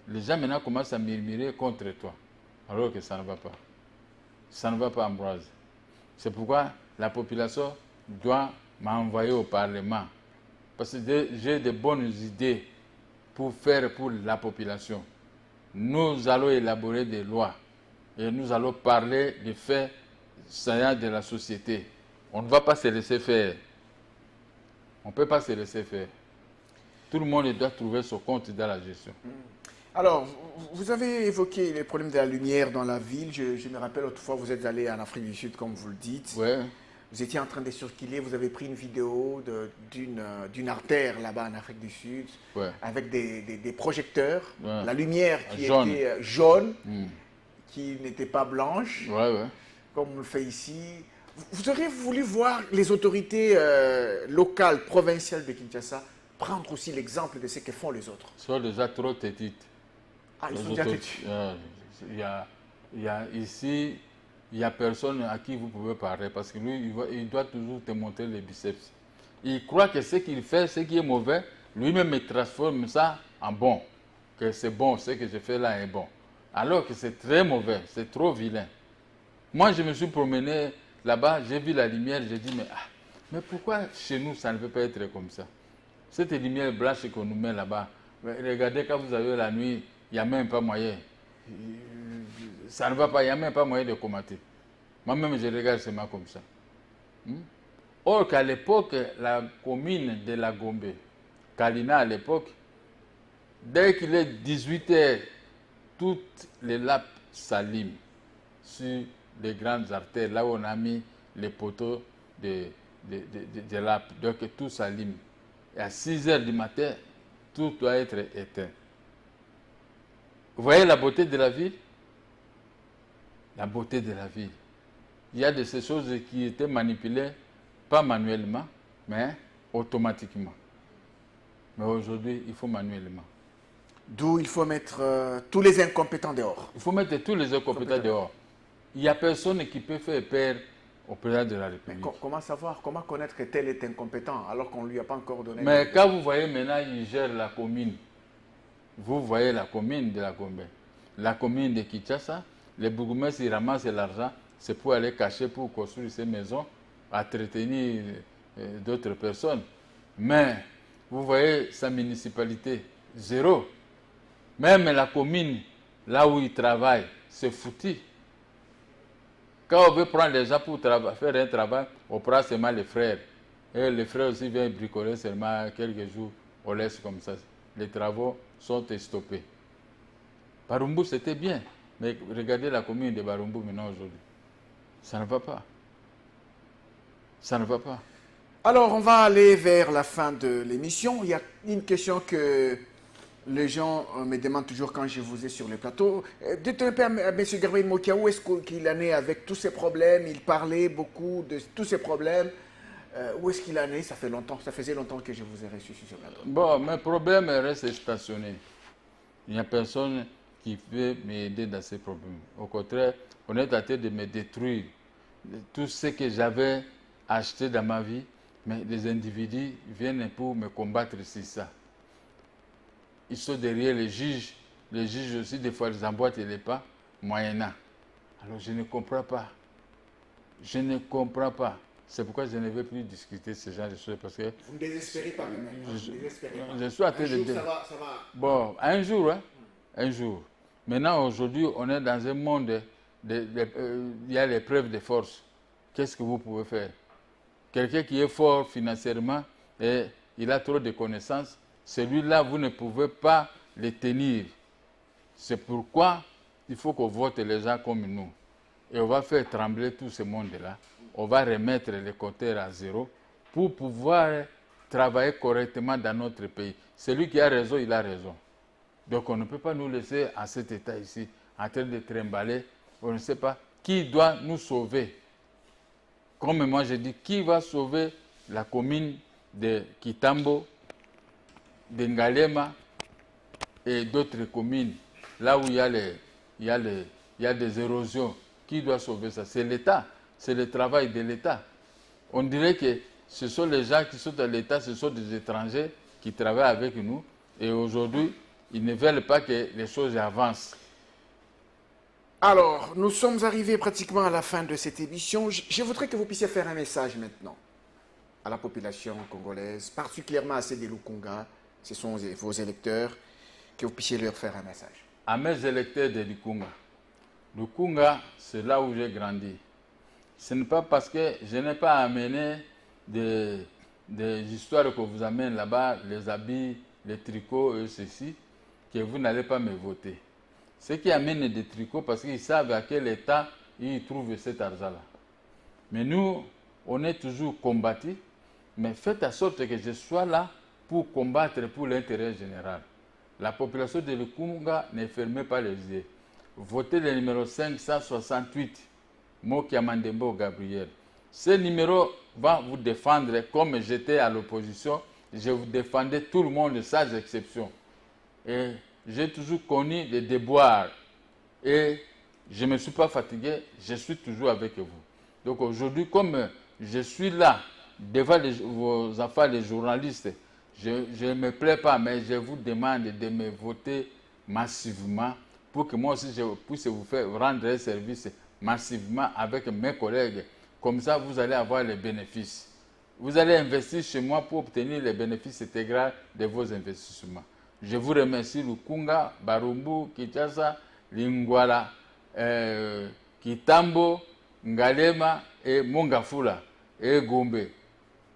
B: Les gens maintenant commencent à murmurer contre toi, alors que ça ne va pas. Ça ne va pas, Ambroise. C'est pourquoi la population doit m'envoyer au Parlement. Parce que j'ai de bonnes idées pour faire pour la population. Nous allons élaborer des lois et nous allons parler des faits saillants de la société. On ne va pas se laisser faire. On ne peut pas se laisser faire. Tout le monde doit trouver son compte dans la gestion.
A: Alors, vous avez évoqué les problèmes de la lumière dans la ville. Je me rappelle autrefois, vous êtes allé en Afrique du Sud, comme vous le dites.
B: Ouais.
A: Vous étiez en train de circuler, vous avez pris une vidéo d'une artère là-bas en Afrique du Sud, avec des projecteurs, la lumière qui était jaune, qui n'était pas blanche, comme on le fait ici. Vous auriez voulu voir les autorités locales, provinciales de Kinshasa prendre aussi l'exemple de ce que font les autres?
B: Ils sont déjà trop têtites.
A: Ah, ils sont déjà têtus.
B: Ici, il n'y a personne à qui vous pouvez parler parce que lui, il doit toujours te montrer les biceps. Il croit que ce qu'il fait, ce qui est mauvais, lui-même il transforme ça en bon. Que c'est bon, ce que je fais là est bon. Alors que c'est très mauvais, c'est trop vilain. Moi, je me suis promené là-bas, j'ai vu la lumière, j'ai dit, mais pourquoi chez nous, ça ne peut pas être comme ça? Cette lumière blanche qu'on nous met là-bas, regardez, quand vous avez la nuit, il n'y a même pas moyen. Ça ne va pas, il n'y a même pas moyen de commenter. Moi-même, je regarde seulement comme ça. Or qu'à l'époque, la commune de la Gombe, Kalina à l'époque, dès qu'il est 18h, toutes les lampes s'allument sur les grandes artères, là où on a mis les poteaux de lampes. Donc tout s'allume. Et à 6h du matin, tout doit être éteint. Vous voyez la beauté de la ville? La beauté de la ville. Il y a de ces choses qui étaient manipulées, pas manuellement, mais automatiquement. Mais aujourd'hui, il faut manuellement.
A: D'où il faut mettre tous les incompétents dehors.
B: Il faut mettre tous les incompétents dehors. Il n'y a personne qui peut faire peur au président de la République.
A: Mais comment savoir, comment connaître que tel est incompétent alors qu'on ne lui a pas encore donné...
B: Mais quand vous voyez maintenant, il gère la commune. Vous voyez la commune de la Gombe. La commune de Kinshasa, les bourgmestres, ils ramassent l'argent, c'est pour aller cacher, pour construire ces maisons, entretenir d'autres personnes. Mais vous voyez sa municipalité, zéro. Même la commune, là où il travaille, c'est foutu. Quand on veut prendre les gens pour faire un travail, on prend seulement les frères. Et les frères aussi viennent bricoler seulement quelques jours, on laisse comme ça. les travaux sont stoppés. Barumbu, c'était bien. Mais regardez la commune de Barumbu maintenant aujourd'hui. Ça ne va pas. Ça ne va pas.
A: Alors, on va aller vers la fin de l'émission. Il y a une question que les gens me demandent toujours quand je vous ai sur le plateau. Dites-moi, M. Gabriel Mokia, où est-ce qu'il en est avec tous ces problèmes? Il parlait beaucoup de tous ces problèmes. Où est-ce qu'il en est? Ça fait longtemps, ça faisait longtemps que je vous ai reçu sur ce plateau.
B: Bon, mes problèmes restent stationnés. Il n'y a personne qui peut m'aider dans ces problèmes. Au contraire, on est en train de me détruire. Tout ce que j'avais acheté dans ma vie, mais les individus viennent pour me combattre sur ça. Ils sont derrière les juges. Les juges aussi, des fois, ils emboîtent les pas, moyennant. Alors, je ne comprends pas. Je ne comprends pas. C'est pourquoi je ne veux plus discuter ce genre de choses. Parce que
A: vous ne désespérez pas, même.
B: Je suis en train de...
A: Ça va.
B: Bon, un jour, hein, un jour. Maintenant, aujourd'hui, on est dans un monde, il y a l'épreuve de force. Qu'est-ce que vous pouvez faire? Quelqu'un qui est fort financièrement et il a trop de connaissances, celui-là, vous ne pouvez pas le tenir. C'est pourquoi il faut qu'on vote les gens comme nous. Et on va faire trembler tout ce monde-là. On va remettre les compteurs à zéro pour pouvoir travailler correctement dans notre pays. Celui qui a raison, il a raison. Donc on ne peut pas nous laisser à cet état ici, en train de trimballer. On ne sait pas qui doit nous sauver. Comme moi je dis, qui va sauver la commune de Kitambo, de Ngalema et d'autres communes, là où il y a des érosions. Qui doit sauver ça? C'est l'État. C'est le travail de l'État. On dirait que ce sont les gens qui sont dans l'État, ce sont des étrangers qui travaillent avec nous. Et aujourd'hui, ils ne veulent pas que les choses avancent.
A: Alors, nous sommes arrivés pratiquement à la fin de cette émission. Je voudrais que vous puissiez faire un message maintenant à la population congolaise, particulièrement à ceux de Lukunga, ce sont vos électeurs, que vous puissiez leur faire un message.
B: À mes électeurs de Lukunga, Lukunga, c'est là où j'ai grandi. Ce n'est pas parce que je n'ai pas amené des histoires que vous amènez là-bas, les habits, les tricots et ceci, que vous n'allez pas me voter. Ceux qui amènent des tricots parce qu'ils savent à quel état ils trouvent cet argent-là. Mais nous, on est toujours combattus, mais faites en sorte que je sois là pour combattre pour l'intérêt général. La population de Lukunga ne fermez pas les yeux. Votez le numéro 568, Mokia Mandembo Gabriel. Ce numéro va vous défendre comme j'étais à l'opposition. Je vous défendais tout le monde sans exception. Et j'ai toujours connu les déboires. Et je ne me suis pas fatigué, je suis toujours avec vous. Donc aujourd'hui, comme je suis là, devant vos enfants, les journalistes, je ne me plais pas, mais je vous demande de me voter massivement pour que moi aussi je puisse vous faire rendre un service massivement avec mes collègues. Comme ça, vous allez avoir les bénéfices. Vous allez investir chez moi pour obtenir les bénéfices intégraux de vos investissements. Je vous remercie Lukunga, Barumbu, Kinshasa, Lingwala, Kitambo, Ngalema et Mongafula et Gombe.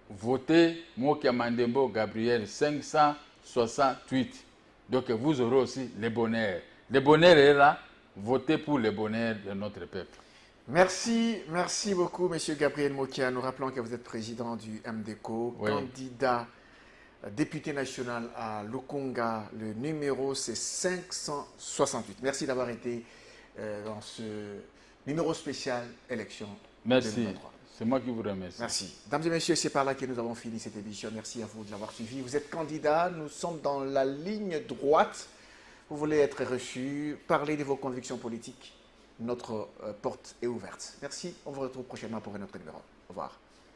B: Votez Mokia Mandembo Gabriel 568. Donc vous aurez aussi le bonheur. Le bonheur est là. Votez pour le bonheur de notre peuple.
A: Merci beaucoup, M. Gabriel Mokia. Nous rappelons que vous êtes président du MDECO, oui. Candidat député national à Lukunga. Le numéro, c'est 568. Merci d'avoir été dans ce numéro spécial élection 2023.
B: C'est moi qui vous remercie.
A: Merci. Mesdames et messieurs, c'est par là que nous avons fini cette émission. Merci à vous de l'avoir suivi. Vous êtes candidat, nous sommes dans la ligne droite. Vous voulez être reçu, parler de vos convictions politiques. Notre porte est ouverte. Merci. On vous retrouve prochainement pour un autre numéro. Au revoir.